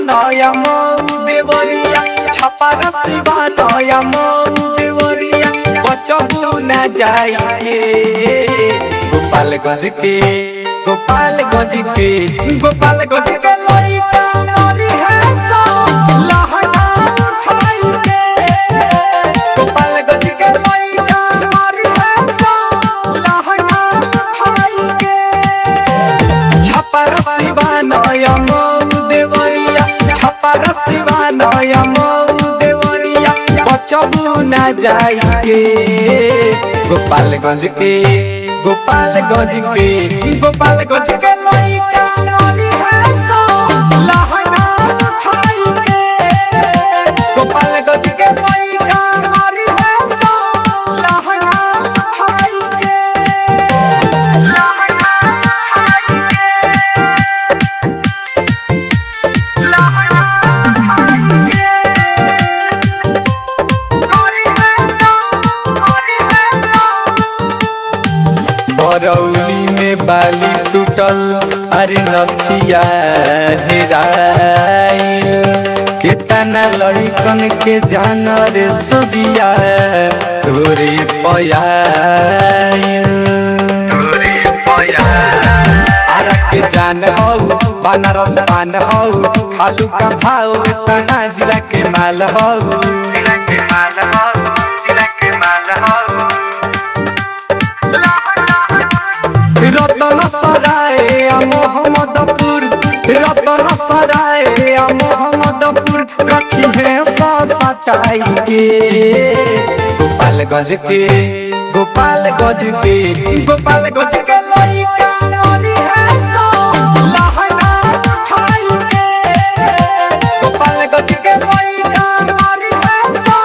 नया देवरिया छपरा सिवान नया देवरिया बचबू न जाइए गोपालगंज के गोपालगंज के गोपालगंज के लइका मारी है सो लहंगा उठाई के गोपालगंज के लइका मारी है सो लहंगा उठाई के छपरा सिवान नया देवरिया छपरा सिवान नया देवरिया बचबू न जाइए गोपालगंज के गोपालगंज के गोपालगंज के लइका मारी है सो लहंगा उठाई के गोपालगंज के लइका मारी है सो लहंगा उठाई के लहंगा उठाई के लहंगा उठाई के मारी है बरौली में बाली टूटल अरे नथिया हेराइल कितना लड़कन के जान रे सुबिया तोरे पयाइल आरा के जान हो बनारस पान हो खालू का भाव तना जिला के माल हो जिला के माल हो जिला के माल हो रतन सराय मोहम्मदपुर रतन सराय मोहम्मदपुर रखी है सचाई के गोपालगंज के गोपालगंज के गोपालगंज के लइका मारी है सो लहंगा उठाई के गोपालगंज के लइका मारी है सो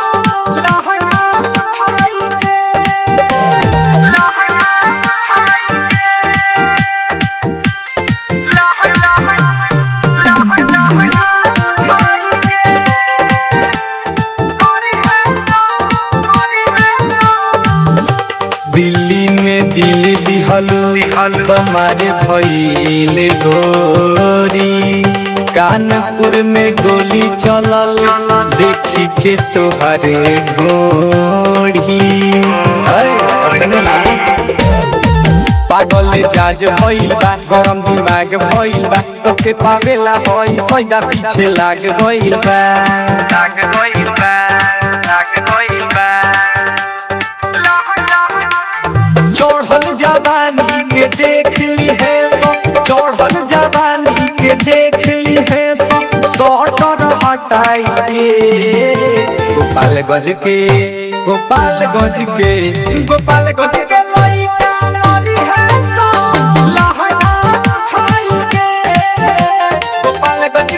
लहंगा उठाई के लहंगा दिल्ली में दिल दिहल तुम्हारे भइल गोरी कानपुर में गोली चलल देखी के तोहरे गोरी पागल जाज भइल बा गरम दिमाग भइल बा तोके पावेला होई सैदा पीछे लाग गइल बा लाग गइल बा लाग गइल बा चढ़ल जवानी के देख ली है चढ़ल जवानी के देख ली है सटर हटाई के गोपालगंज के गोपालगंज के गोपालगंज के लइका मारी है सो लहंगा उठाई के गोपालगंज